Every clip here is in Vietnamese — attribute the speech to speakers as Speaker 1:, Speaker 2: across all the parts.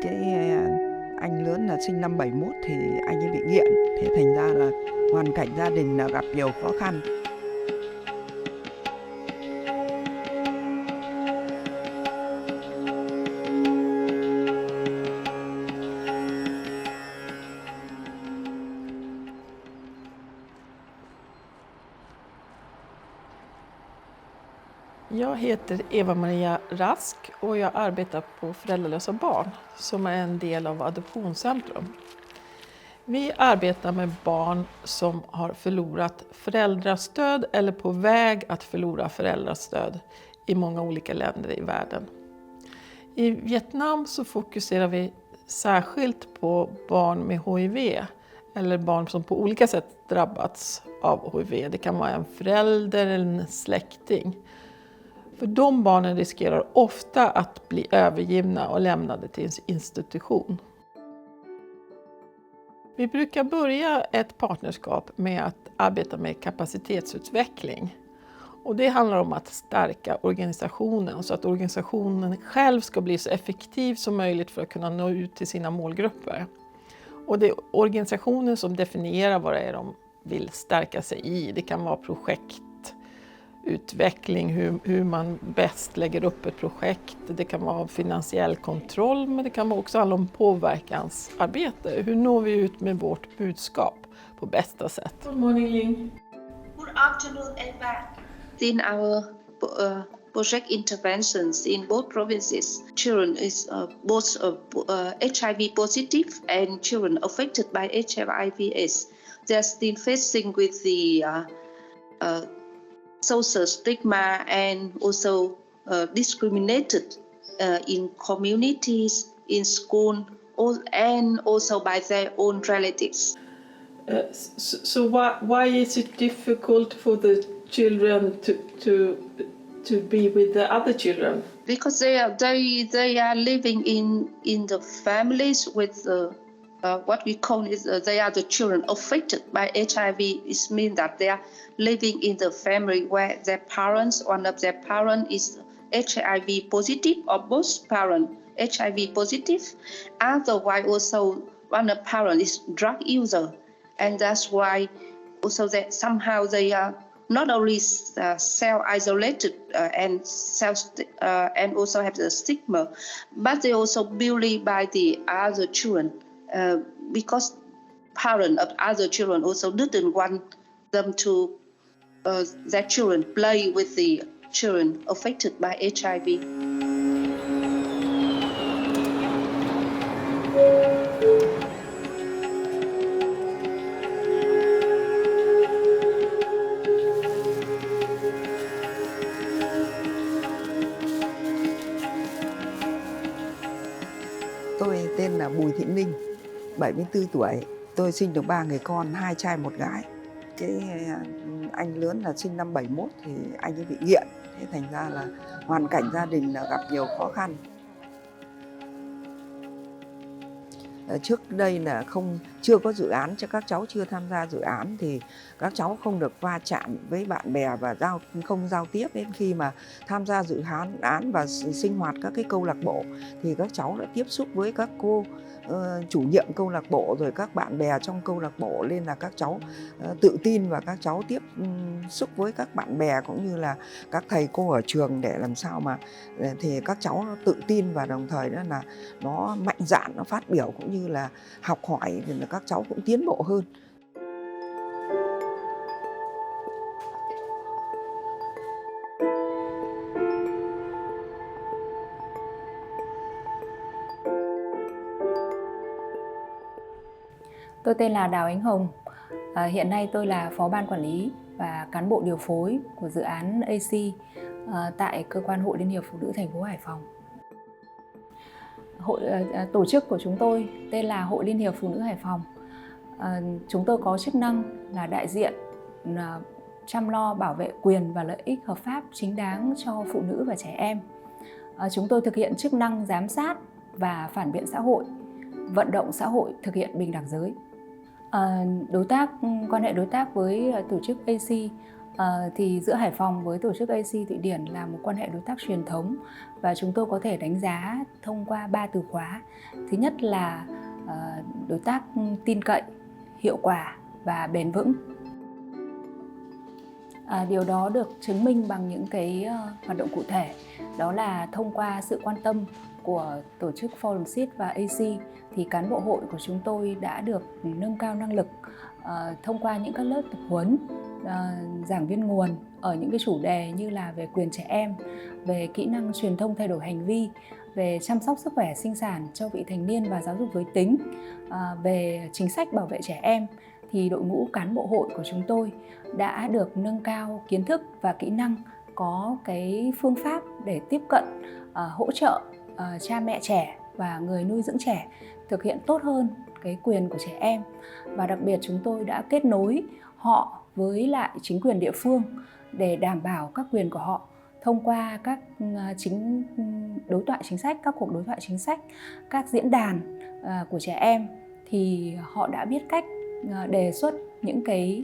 Speaker 1: Anh lớn là sinh năm 71 thì anh ấy bị nghiện, thế thành ra là hoàn cảnh gia đình là gặp nhiều khó khăn.
Speaker 2: Jag heter Eva-Maria Rask och jag arbetar på Föräldralösa barn som är en del av Adoptionscentrum. Vi arbetar med barn som har förlorat föräldrastöd eller på väg att förlora föräldrastöd i många olika länder i världen. I Vietnam så fokuserar vi särskilt på barn med HIV eller barn som på olika sätt drabbats av HIV. Det kan vara en förälder eller en släkting. För de barnen riskerar ofta att bli övergivna och lämnade till en institution. Vi brukar börja ett partnerskap med att arbeta med kapacitetsutveckling. Och det handlar om att stärka organisationen så att organisationen själv ska bli så effektiv som möjligt för att kunna nå ut till sina målgrupper. Och det är organisationen som definierar vad det är de vill stärka sig i. Det kan vara projektutveckling, hur man bäst lägger upp ett projekt. Det kan vara finansiell kontroll, men det kan också handla om påverkansarbete. Hur når vi ut med vårt budskap på bästa sätt? Good morning, Ling.
Speaker 3: Good afternoon, Eva. In our project interventions in both provinces, children is both HIV positive and children affected by HIV/AIDS. They are still facing with the social stigma and also discriminated in communities, in school, and also by their own relatives.
Speaker 2: So why is it difficult for the children to be with the other children?
Speaker 3: Because they are living in the families with what we call is they are the children affected by HIV. It means that they are living in the family where their parents, one of their parents is HIV positive or both parents HIV positive. Otherwise also one of the parents is drug user. And that's why also that somehow they are not only self-isolated and also have the stigma, but they also bullied by the other children because parents of other children also didn't want them to their children play with the children affected by HIV.
Speaker 1: Tôi tên là Bùi Thị Ninh, 74 tuổi. Tôi sinh được 3 người con, 2 trai 1 gái. Anh lớn là sinh năm 71 thì anh ấy bị nghiện. Thế thành ra là hoàn cảnh gia đình là gặp nhiều khó khăn. Trước đây là chưa có dự án, cho các cháu chưa tham gia dự án thì các cháu không được va chạm với bạn bè và không giao tiếp. Đến khi mà tham gia dự án và sinh hoạt các cái câu lạc bộ thì các cháu đã tiếp xúc với các cô chủ nhiệm câu lạc bộ rồi các bạn bè trong câu lạc bộ, nên là các cháu tự tin và các cháu tiếp xúc với các bạn bè cũng như là các thầy cô ở trường để làm sao mà thì các cháu nó tự tin và đồng thời đó là nó mạnh dạn, nó phát biểu cũng như là học hỏi thì là các cháu cũng tiến bộ hơn.
Speaker 4: Tôi tên là Đào Ánh Hồng. Hiện nay tôi là Phó Ban Quản lý và cán bộ điều phối của dự án AC tại cơ quan Hội Liên hiệp Phụ nữ thành phố Hải Phòng. Tổ chức của chúng tôi tên là Hội Liên hiệp Phụ nữ Hải Phòng. Chúng tôi có chức năng là đại diện chăm lo bảo vệ quyền và lợi ích hợp pháp chính đáng cho phụ nữ và trẻ em. Chúng tôi thực hiện chức năng giám sát và phản biện xã hội, vận động xã hội thực hiện bình đẳng giới. Quan hệ đối tác với tổ chức AC Thì giữa Hải Phòng với tổ chức AC Thụy Điển là một quan hệ đối tác truyền thống và chúng tôi có thể đánh giá thông qua 3 từ khóa. Thứ nhất là đối tác tin cậy, hiệu quả và bền vững. Điều đó được chứng minh bằng những cái hoạt động cụ thể, đó là thông qua sự quan tâm của tổ chức Forum Seed và AC thì cán bộ hội của chúng tôi đã được nâng cao năng lực thông qua những các lớp tập huấn, giảng viên nguồn ở những cái chủ đề như là về quyền trẻ em, về kỹ năng truyền thông thay đổi hành vi, về chăm sóc sức khỏe sinh sản cho vị thành niên và giáo dục giới tính, về chính sách bảo vệ trẻ em. Thì đội ngũ cán bộ hội của chúng tôi đã được nâng cao kiến thức và kỹ năng, có cái phương pháp để tiếp cận, hỗ trợ cha mẹ trẻ và người nuôi dưỡng trẻ thực hiện tốt hơn cái quyền của trẻ em. Và đặc biệt chúng tôi đã kết nối họ với lại chính quyền địa phương để đảm bảo các quyền của họ thông qua các đối thoại chính sách, các cuộc đối thoại chính sách, các diễn đàn của trẻ em. Thì họ đã biết cách đề xuất những cái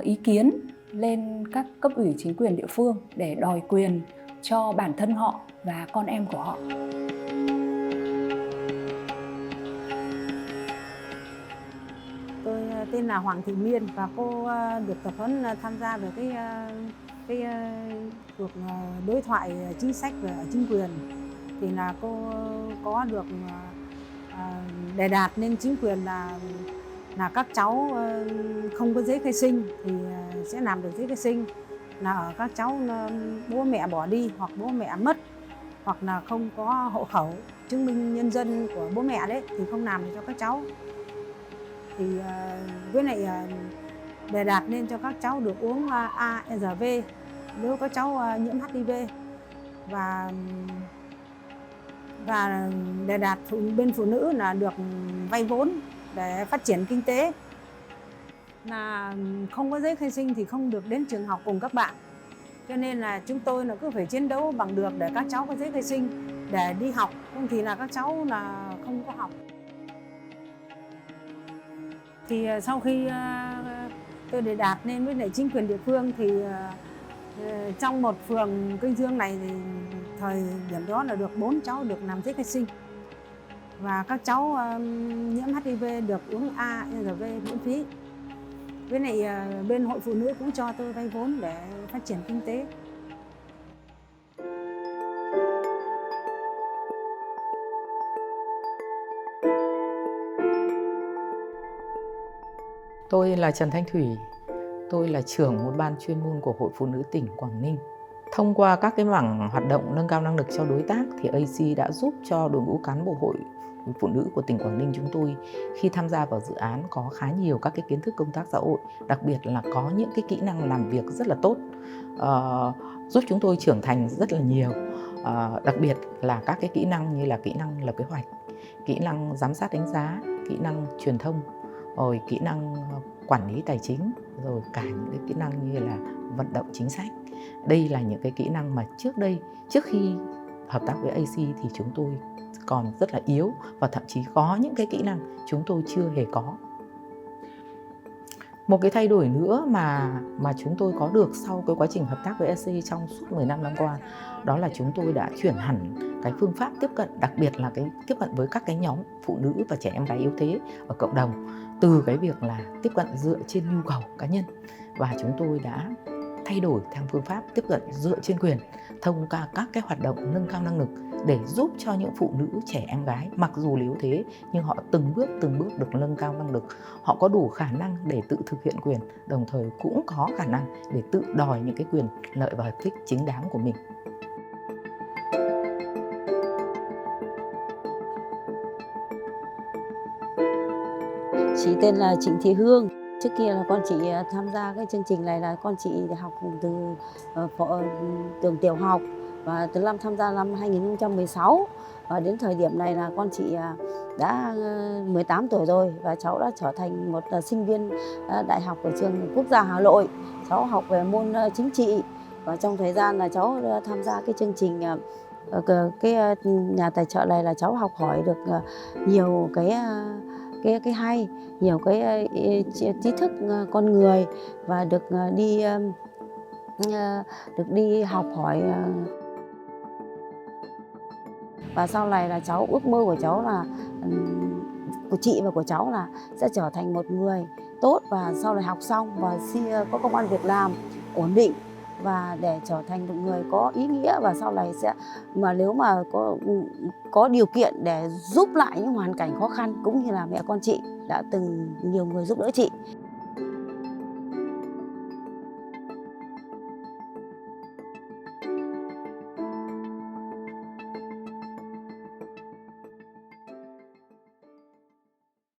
Speaker 4: ý kiến lên các cấp ủy chính quyền địa phương để đòi quyền cho bản thân họ và con em của họ.
Speaker 5: Tôi tên là Hoàng Thị Miên và cô được tập huấn tham gia về cái cuộc đối thoại chính sách về chính quyền. Thì là cô có được đề đạt lên chính quyền là các cháu không có giấy khai sinh thì sẽ làm được giấy khai sinh, là ở các cháu bố mẹ bỏ đi hoặc bố mẹ mất hoặc là không có hộ khẩu chứng minh nhân dân của bố mẹ đấy thì không làm được cho các cháu. Thì với lại đề đạt lên cho các cháu được uống ARV nếu các cháu nhiễm HIV, và đề đạt bên phụ nữ là được vay vốn để phát triển kinh tế, là không có giấy khai sinh thì không được đến trường học cùng các bạn. Cho nên là chúng tôi là cứ phải chiến đấu bằng được để các cháu có giấy khai sinh để đi học, không thì là các cháu là không có học. Thì sau khi tôi đề đạt lên với lại chính quyền địa phương thì trong một phường Kênh Dương này thì thời điểm đó là được 4 cháu được làm giấy khai sinh. Và các cháu nhiễm HIV được uống ARV miễn phí. Với lại bên hội phụ nữ cũng cho tôi vay vốn để phát triển kinh tế.
Speaker 6: Tôi là Trần Thanh Thủy, tôi là trưởng một ban chuyên môn của Hội Phụ nữ tỉnh Quảng Ninh. Thông qua các cái mảng hoạt động nâng cao năng lực cho đối tác thì AC đã giúp cho đội ngũ cán bộ Hội Phụ nữ của tỉnh Quảng Ninh chúng tôi khi tham gia vào dự án có khá nhiều các cái kiến thức công tác xã hội, đặc biệt là có những cái kỹ năng làm việc rất là tốt, giúp chúng tôi trưởng thành rất là nhiều. Đặc biệt là các cái kỹ năng như là kỹ năng lập kế hoạch, kỹ năng giám sát đánh giá, kỹ năng truyền thông, rồi kỹ năng quản lý tài chính, rồi cả những cái kỹ năng như là vận động chính sách. Đây là những cái kỹ năng mà trước khi hợp tác với AC thì chúng tôi còn rất là yếu, và thậm chí có những cái kỹ năng chúng tôi chưa hề có. Một cái thay đổi nữa mà chúng tôi có được sau cái quá trình hợp tác với AC trong suốt 15 năm qua, đó là chúng tôi đã chuyển hẳn cái phương pháp tiếp cận, đặc biệt là cái tiếp cận với các cái nhóm phụ nữ và trẻ em gái yếu thế ở cộng đồng, từ cái việc là tiếp cận dựa trên nhu cầu cá nhân, và chúng tôi đã thay đổi theo phương pháp tiếp cận dựa trên quyền, thông qua các cái hoạt động nâng cao năng lực để giúp cho những phụ nữ trẻ em gái mặc dù yếu thế nhưng họ từng bước được nâng cao năng lực, họ có đủ khả năng để tự thực hiện quyền, đồng thời cũng có khả năng để tự đòi những cái quyền lợi và hợp ích chính đáng của mình.
Speaker 7: Chị tên là Trịnh Thị Hương. Trước kia là con chị tham gia cái chương trình này là con chị học từ trường tiểu học, và từ tham gia năm 2016, và đến thời điểm này là con chị đã 18 tuổi rồi, và cháu đã trở thành một sinh viên đại học ở trường Quốc gia Hà Nội. Cháu học về môn chính trị, và trong thời gian là cháu tham gia cái chương trình cái nhà tài trợ này là cháu học hỏi được nhiều cái hay, nhiều cái trí thức con người, và được đi được đi học hỏi. Và sau này là cháu ước mơ của cháu là của chị và của cháu là sẽ trở thành một người tốt và sau này học xong và có công ăn việc làm ổn định và để trở thành một người có ý nghĩa và sau này sẽ nếu mà có điều kiện để giúp lại những hoàn cảnh khó khăn cũng như là mẹ con chị đã từng nhiều người giúp đỡ chị.